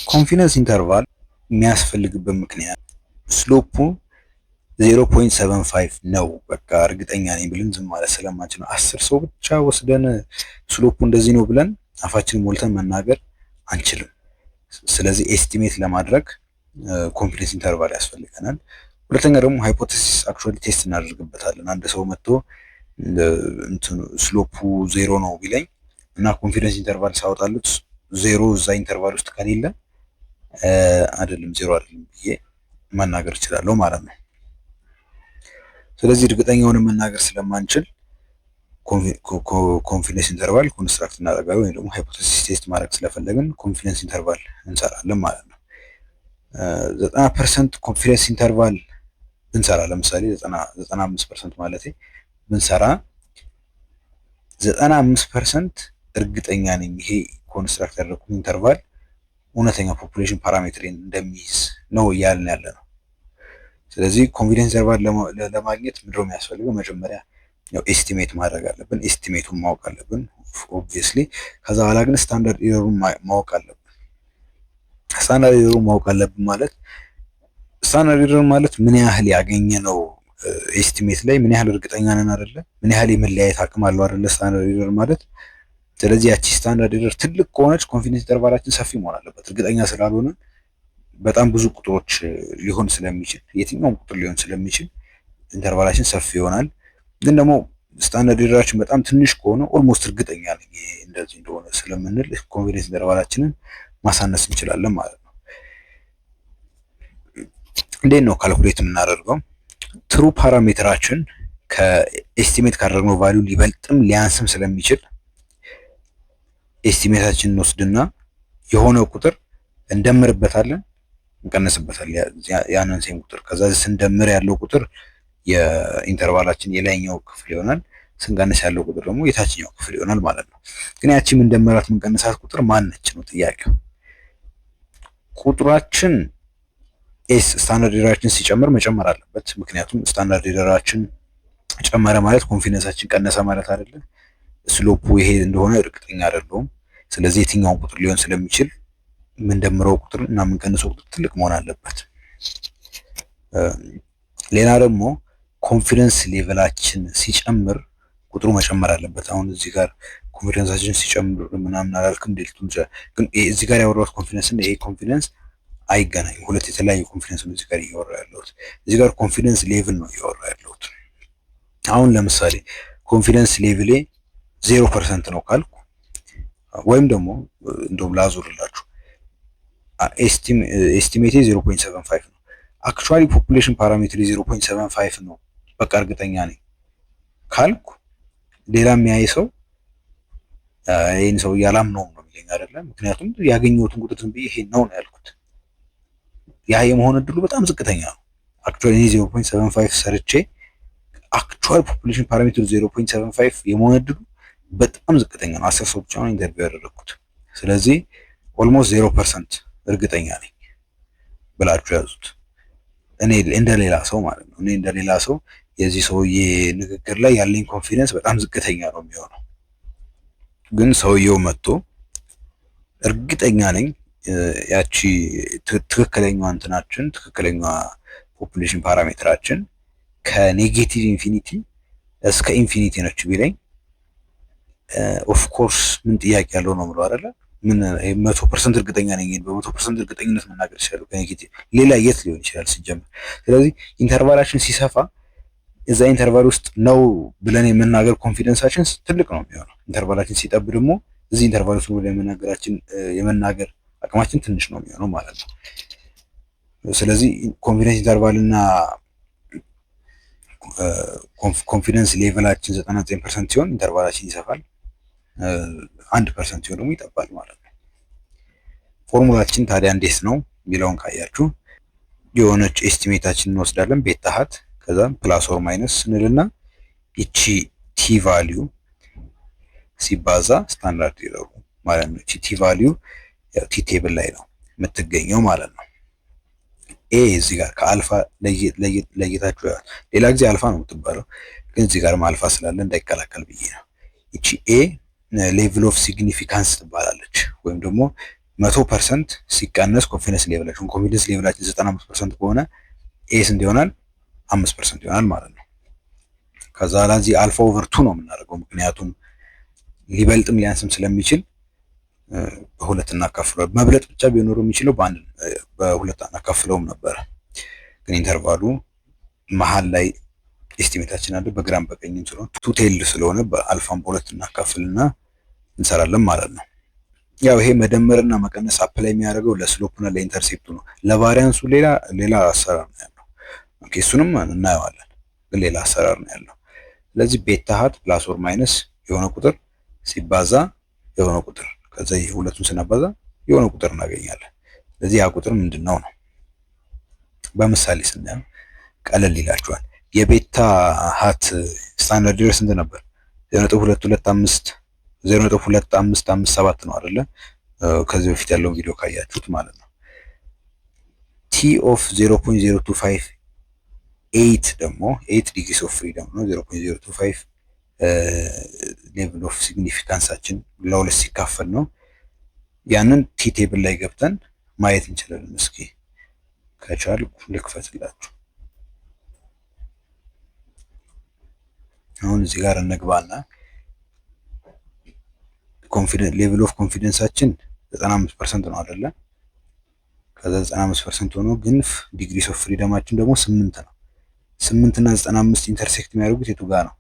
ኮንፊደንስ ኢንተርቫል የሚያስፈልግበት ምክንያት ስሎፑ 0.75 ነው። በቃ እርግጠኛ ነኝ ብለን ዝም ማለት ስለማንችል ነው። 10 ሰው ብቻ ወስደን ስሎፑ እንደዚህ ነው ብለን አፋችንን ሞልተን መናገር አንችልም። ስለዚህ ኤስቲሜት ለማድረግ ኮንፊደንስ ኢንተርቫል ያስፈልገናል። ሁለተኛ ደግሞ ሃይፖቴሲስ አክቹዋሊ ቴስት እናደርግበታለን። አንድ ሰው መጥቶ ስሎፑ 0 ነው ቢለኝ እና ኮንፊደንስ ኢንተርቫል ሳወጣሉት 0 እዛ ኢንተርቫል ውስጥ ከሌለ አይደለም 0 አይደለም ብዬ መናገር እችላለሁ ማለት ነው። ስለዚህ እርግጠኛ ሆነን መናገር ስለማንችል ኮንፊደንስ ኢንተርቫል ኮንስትራክት እናደርጋለን፣ ወይም ደግሞ ሃይፖቴሲስ ቴስት ማድረግ ስለፈለግን ኮንፊደንስ ኢንተርቫል እንሰራለን ማለት ነው። 90% ኮንፊደንስ ኢንተርቫል ብንሰራ ለምሳሌ 95% ማለት ብንሰራ 95% እርግጠኛ ነኝ ይሄ ኮንስትራክት ያደረኩት ኢንተርቫል እውነተኛ ፖፑሌሽን ፓራሜትር እንደሚይዝ ነው እያልን ያለ ነው። ስለዚህ ኮንፊደንስ ኢንተርቫል ለማግኘት ምንድነው የሚያስፈልገው? መጀመሪያ ያው ኤስቲሜት ማድረግ አለብን። ኤስቲሜቱን ማወቅ አለብን ኦብቪየስሊ። ከዛ በኋላ ግን ስታንዳርድ ኤረሩን ማወቅ አለብን። ስታንዳርድ ኤረሩን ማወቅ አለብን ማለት ስታንዳርድ ኤረር ማለት ምን ያህል ያገኘ ነው ኤስቲሜት ላይ ምን ያህል እርግጠኛ ነን አይደለ? ምን ያህል የመለያየት አቅም አለው አይደለ? ስታንዳርድ ኤረር ማለት። ስለዚህ ያቺ ስታንዳርድ ኤረር ትልቅ ከሆነች ኮንፊደንስ ኢንተርቫላችን ሰፊ መሆን አለበት። እርግጠኛ ስላልሆነ በጣም ብዙ ቁጥሮች ሊሆን ስለሚችል የትኛውም ቁጥር ሊሆን ስለሚችል ኢንተርቫላችን ሰፊ ይሆናል። ግን ደግሞ ስታንዳርድ ኤረራችን በጣም ትንሽ ከሆነ ኦልሞስት እርግጠኛ ነኝ እንደዚህ እንደሆነ ስለምንል ኮንፊደንስ ኢንተርቫላችንን ማሳነስ እንችላለን ማለት ነው። እንዴት ነው ካልኩሌት የምናደርገው? ትሩ ፓራሜትራችን ከኤስቲሜት ካደረግነው ቫልዩ ሊበልጥም ሊያንስም ስለሚችል ኤስቲሜታችንን እንወስድና የሆነ ቁጥር እንደምርበታለን፣ እንቀንስበታለን ያንን ሴም ቁጥር። ከዛ ስንደምር ያለው ቁጥር የኢንተርቫላችን የላይኛው ክፍል ይሆናል፣ ስንቀንስ ያለው ቁጥር ደግሞ የታችኛው ክፍል ይሆናል ማለት ነው። ግን ያቺ የምንደምራት የምንቀንሳት ቁጥር ማነች ነው ጥያቄው። ቁጥራችን ስታንዳርድ ኤረራችን ሲጨምር መጨመር አለበት። ምክንያቱም ስታንዳርድ ኤረራችን ጨመረ ማለት ኮንፊደንሳችን ቀነሰ ማለት አይደለም። ስሎፑ ይሄ እንደሆነ እርግጠኛ አይደለሁም። ስለዚህ የትኛውን ቁጥር ሊሆን ስለሚችል የምንደምረው ቁጥር እና የምንቀንሰው ቁጥር ትልቅ መሆን አለበት። ሌላ ደግሞ ኮንፊደንስ ሌቨላችን ሲጨምር ቁጥሩ መጨመር አለበት። አሁን እዚህ ጋር ኮንፊደንሳችን ሲጨምር ምናምን አላልክም ዴልቱ ግን እዚህ ጋር ያወራሁት ኮንፊደንስ እና ይሄ ኮንፊደንስ አይገናኝም። ሁለት የተለያዩ ኮንፊደንስ ነው እዚህ ጋር እያወራ ያለሁት። እዚህ ጋር ኮንፊደንስ ሌቭል ነው እያወራ ያለሁት። አሁን ለምሳሌ ኮንፊደንስ ሌቭሌ 0% ነው ካልኩ፣ ወይም ደግሞ እንደውም ላዙርላችሁ ኤስቲሜቴ 0.75 ነው። አክቹዋሊ ፖፑሌሽን ፓራሜትር 0.75 ነው በቃ እርግጠኛ ነኝ ካልኩ፣ ሌላ የሚያይ ሰው ይሄን ሰው ያላምነውም ነው የሚለኝ አይደለም። ምክንያቱም ያገኘሁትን ቁጥር ዝም ብዬ ይሄ ነው ያልኩት። ያ የመሆን እድሉ በጣም ዝቅተኛ ነው። አክቹዋሊ 0.75 ሰርቼ አክቹዋል ፖፑሌሽን ፓራሜትር 0.75 የመሆን እድሉ በጣም ዝቅተኛ ነው። 10 ሰው ብቻ ነው ኢንተርቪው ያደረኩት። ስለዚህ ኦልሞስት 0% እርግጠኛ ነኝ ብላችሁ ያዙት። እኔ እንደሌላ ሰው ማለት ነው። እኔ እንደሌላ ሰው የዚህ ሰውዬ ንግግር ላይ ያለኝ ኮንፊደንስ በጣም ዝቅተኛ ነው የሚሆነው። ግን ሰውየው መጥቶ እርግጠኛ ነኝ ያቺ ትክክለኛዋ እንትናችን ትክክለኛዋ ፖፑሌሽን ፓራሜትራችን ከኔጌቲቭ ኢንፊኒቲ እስከ ኢንፊኒቲ ነች ቢለኝ ኦፍ ኮርስ ምን ጥያቄ ያለው ነው ብሎ አይደለ? ምን 100% እርግጠኛ ነኝ። በ100% እርግጠኝነት መናገር ይችላል ከኔጌቲቭ ሌላ የት ሊሆን ይችላል ሲጀምር። ስለዚህ ኢንተርቫላችን ሲሰፋ እዛ ኢንተርቫል ውስጥ ነው ብለን የመናገር ኮንፊደንሳችን ትልቅ ነው የሚሆነው። ኢንተርቫላችን ሲጠብ ደግሞ እዚህ ኢንተርቫል ውስጥ ብለን የመናገር አቅማችን ትንሽ ነው የሚሆነው ማለት ነው። ስለዚህ ኮንፊደንስ ኢንተርቫል እና ኮንፊደንስ ሌቨላችን 99% ሲሆን ኢንተርቫላችን ይሰፋል፣ 1% ሲሆን ደግሞ ይጠባል ማለት ነው። ፎርሙላችን ታዲያ እንዴት ነው የሚለውን ካያችሁ የሆነች ኤስቲሜታችን እንወስዳለን ቤታ ሀት፣ ከዛ ፕላስ ኦር ማይነስ እንልና ይቺ ቲ ቫልዩ ሲባዛ ስታንዳርድ ኤረሩ ማለት ነው። ይቺ ቲ ቫልዩ ያው ቲ ቴብል ላይ ነው የምትገኘው ማለት ነው። ኤ እዚህ ጋር ከአልፋ ለየታችሁ ያው ሌላ ጊዜ አልፋ ነው የምትባለው፣ ግን እዚህ ጋር አልፋ ስላለ እንዳይቀላቀል ብዬ ነው። ይቺ ኤ ሌቭል ኦፍ ሲግኒፊካንስ ትባላለች፣ ወይም ደግሞ 100% ሲቀነስ ኮንፊደንስ ሌቭላችን 95% ከሆነ ኤ ስንት ይሆናል? 5% ይሆናል ማለት ነው። ከዛ ለዚህ አልፋ ኦቨር 2 ነው የምናደርገው፣ ምክንያቱም ሊበልጥም ሊያንስም ስለሚችል በሁለት እናካፍለዋል። መብለጥ ብቻ ቢኖረው የሚችለው በሁለት እናካፍለውም ነበረ፣ ግን ኢንተርቫሉ መሀል ላይ ኤስቲሜታችን አለ በግራም በቀኝም ስለሆነ ቱ ቴይልድ ስለሆነ በአልፋም በሁለት እናካፍልና እንሰራለን ማለት ነው። ያው ይሄ መደመርና መቀነስ አፕላይ የሚያደርገው ለስሎፕና ለኢንተርሴፕቱ ነው። ለቫሪያንሱ ሌላ አሰራር ነው ያለው። ኦኬ እሱንም እናየዋለን፣ ግን ሌላ አሰራር ነው ያለው። ስለዚህ ቤታ ሀት ፕላስ ኦር ማይነስ የሆነ ቁጥር ሲባዛ የሆነ ቁጥር ከዛ ሁለቱን ስናባዛ የሆነ ቁጥር እናገኛለን። ስለዚህ ያ ቁጥር ምንድነው ነው? በምሳሌ ስናየው ቀለል ይላችኋል። የቤታ ሀት ስታንዳርድ ኤረር ስንት ነበር? 0.25557 ነው አይደለ? ከዚህ በፊት ያለውን ቪዲዮ ካያችሁት ማለት ነው። ቲ ኦፍ 0.0258 ደግሞ 8 ዲግሪስ ኦፍ ፍሪደም ነው። 0.025 ሌቭል ኦፍ ሲግኒፊካንሳችን ለሁለት ሲካፈል ነው። ያንን ቲ ቴብል ላይ ገብተን ማየት እንችላለን። እስኪ ከቻልኩ ልክፈትላችሁ። አሁን እዚህ ጋር እንግባና ሌቭል ኦፍ ኮንፊደንሳችን 95% ነው አይደለ? ከዛ 95% ሆኖ ግን ዲግሪስ ኦፍ ፍሪደማችን ደግሞ 8 ነው። 8 እና 95 ኢንተርሴክት የሚያደርጉት የቱ ጋር ነው?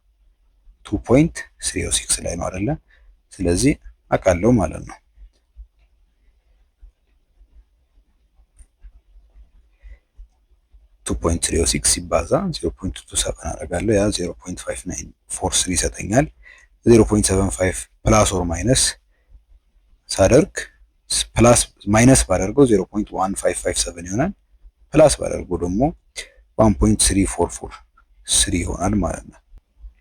2.306 ላይ ነው አይደለ? ስለዚህ አውቃለሁ ማለት ነው። 2.306 ሲባዛ 0.27 አደርጋለሁ። ያ 0.5943 ይሰጠኛል። 0.75 ፕላስ ኦር ማይነስ ሳደርግ ፕላስ ማይነስ ባደርገው 0.1557 ይሆናል። ፕላስ ባደርገው ደግሞ 1.3443 ይሆናል ማለት ነው።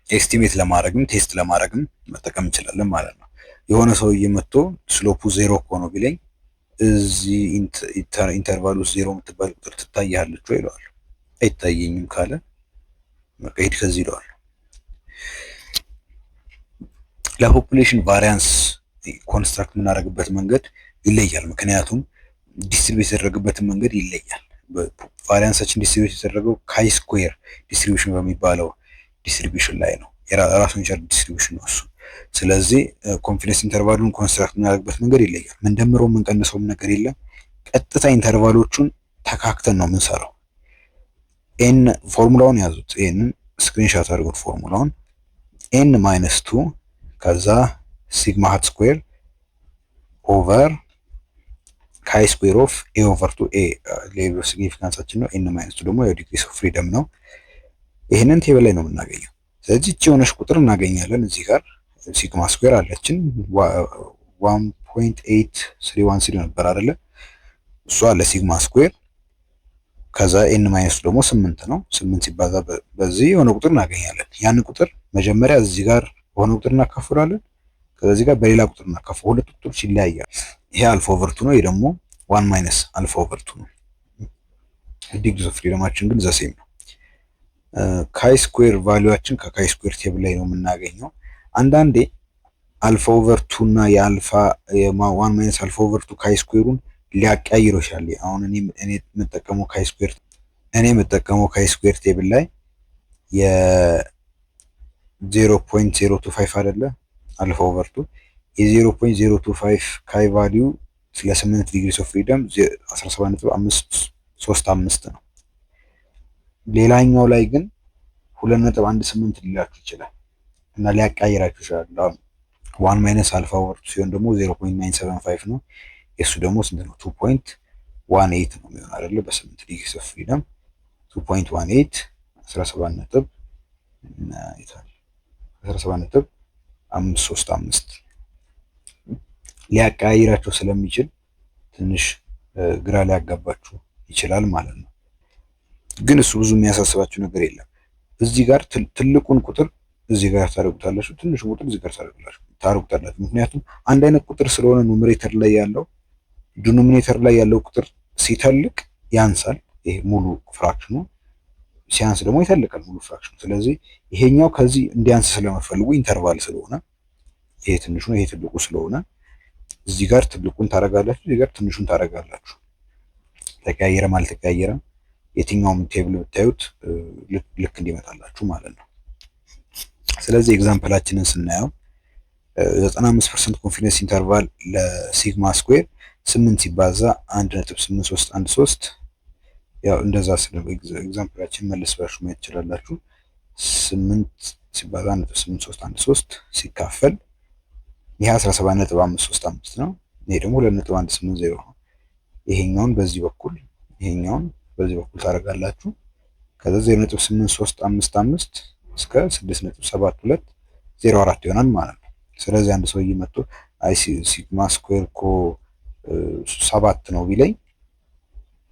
ኤስቲሜት ለማድረግም ቴስት ለማድረግም መጠቀም እንችላለን ማለት ነው። የሆነ ሰውዬ መጥቶ ስሎፑ 0 ሆኖ ቢለኝ እዚህ ኢንተርቫል ውስጥ 0 የምትባል ቁጥር ትታያለች ወይ ይለዋል። አይታየኝም ካለ በቃ ሂድ ከዚህ ይለዋል። ለፖፑሌሽን ቫሪያንስ ኮንስትራክት የምናደርግበት መንገድ ይለያል። ምክንያቱም ዲስትሪቢዩት የተደረገበትን መንገድ ይለያል። ቫሪያንሳችን ዲስትሪቢዩት የተደረገው ካይ ስኩዌር ዲስትሪቢዩሽን በሚባለው ዲስትሪቢዩሽን ላይ ነው። የራሱን የቻለ ዲስትሪቢዩሽን ነው እሱ። ስለዚህ ኮንፊደንስ ኢንተርቫሉን ኮንስትራክት የምናደርግበት መንገድ ይለያል። ምንደምረው የምንቀንሰውም ነገር የለም። ቀጥታ ኢንተርቫሎቹን ተካክተን ነው የምንሰራው። ኤን ፎርሙላውን ያዙት። ይሄንን ስክሪንሾት አድርጉት ፎርሙላውን። ኤን ማይነስ 2 ከዛ ሲግማ ሃት ስኩዌር ኦቨር ካይ ስኩዌር ኦፍ ኤ ኦቨር 2 ኤ ሌቭል ኦፍ ሲግኒፊካንሳችን ነው። ኤን ማይነስ 2 ደግሞ ያው ዲግሪስ ኦፍ ፍሪደም ነው። ይሄንን ቴብል ላይ ነው የምናገኘው። ስለዚህ እቺ የሆነች ቁጥር እናገኛለን። እዚህ ጋር ሲግማ ስኩዌር አለችን 1.8313 ነበር አይደለ? እሷ አለ ሲግማ ስኩዌር ከዛ ኤን ማይነስ ደግሞ 8 ነው። 8 ሲባዛ በዚህ የሆነ ቁጥር እናገኛለን። ያን ቁጥር መጀመሪያ እዚህ ጋር በሆነ ቁጥር እናካፍላለን። ከዚህ ጋር በሌላ ቁጥር እናካፍል። ሁለት ቁጥሮች ይለያያል። ይሄ አልፋ ኦቨር 2 ነው። ይሄ ደግሞ 1 ማይነስ አልፋ ኦቨር 2 ነው። ዲግሪስ ኦፍ ፍሪደማችን ግን ዘሴም ነው። ካይ ስኩዌር ቫልዩአችን ከካይ ስኩዌር ቴብል ላይ ነው የምናገኘው። አንዳንዴ አልፋ ኦቨር 2 እና የአልፋ 1 ማይነስ አልፋ ኦቨር 2 ካይ ስኩዌሩን ሊያቀያይረው ይችላል። አሁን እኔ የምጠቀመው ካይ ስኩዌር ቴብል ላይ የ0.025 አይደለ አልፋ ኦቨር 2 የ0.025 ካይ ቫልዩ ስለ 8 ዲግሪስ ኦፍ ፍሪደም 17.535 ነው። ሌላኛው ላይ ግን 2.18 ሊላችሁ ይችላል እና ሊያቀያይራችሁ ይችላል። 1 ማይነስ አልፋ ኦቨር 2 ሲሆን ደግሞ 0.975 ነው። የሱ ደግሞ ስንት ነው? 2.18 ነው የሚሆነው አይደለ? በ8 ዲግሪስ ኦፍ ፍሪደም 2.18 17.535 ሊያቀያይራቸው ስለሚችል ትንሽ ግራ ሊያጋባችሁ ይችላል ማለት ነው። ግን እሱ ብዙ የሚያሳስባችሁ ነገር የለም። እዚህ ጋር ትልቁን ቁጥር እዚህ ጋር ታደርጉታላችሁ፣ ትንሹ ቁጥር እዚህ ጋር ታደርጉታላችሁ። ምክንያቱም አንድ አይነት ቁጥር ስለሆነ ኑሜሬተር ላይ ያለው ዲኖሚኔተር ላይ ያለው ቁጥር ሲተልቅ ያንሳል። ይሄ ሙሉ ፍራክሽኑ ሲያንስ ደግሞ ይተልቃል ሙሉ ፍራክሽኑ። ስለዚህ ይሄኛው ከዚህ እንዲያንስ ስለመፈልጉ ኢንተርቫል ስለሆነ ይሄ ትንሹ ነው፣ ይሄ ትልቁ ስለሆነ እዚህ ጋር ትልቁን ታረጋላችሁ፣ እዚህ ጋር ትንሹን ታረጋላችሁ። ተቀያየረም አልተቀያየረም የትኛውም ቴብል ብታዩት ልክ እንዲመጣላችሁ ማለት ነው። ስለዚህ ኤግዛምፕላችንን ስናየው 95% ኮንፊደንስ ኢንተርቫል ለሲግማ ስኩዌር 8 ሲባዛ 1.8313 ያው እንደዛ ስለ ኤግዛምፕላችን መለስ ብላችሁ ማየት ትችላላችሁ። 8 ሲባዛ 1.8313 ሲካፈል ይሄ 17.535 ነው። ይሄ ደግሞ 2.180 ነው። ይሄኛውን በዚህ በኩል ይሄኛውን በዚህ በኩል ታደርጋላችሁ። ከዛ 0.8355 እስከ 6.7204 ይሆናል ማለት ነው። ስለዚህ አንድ ሰውዬ መጥቶ አይ ሲግማ ስኩዌር እኮ 7 ነው ቢለኝ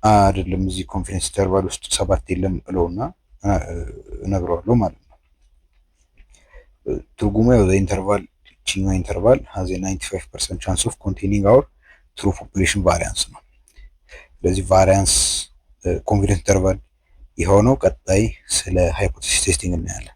አይደለም እዚህ ኮንፊደንስ ኢንተርቫል ውስጥ 7 የለም እለውና እነግረዋለሁ ማለት ነው። ትርጉሙ ያው ኢንተርቫል ቺኛው ኢንተርቫል has a 95% chance of containing our true population variance ነው። ስለዚህ ቫሪያንስ ኮንፊደንስ ኢንተርቫል የሆነው ቀጣይ ስለ ሃይፖቴሲስ ቴስቲንግ እናያለን።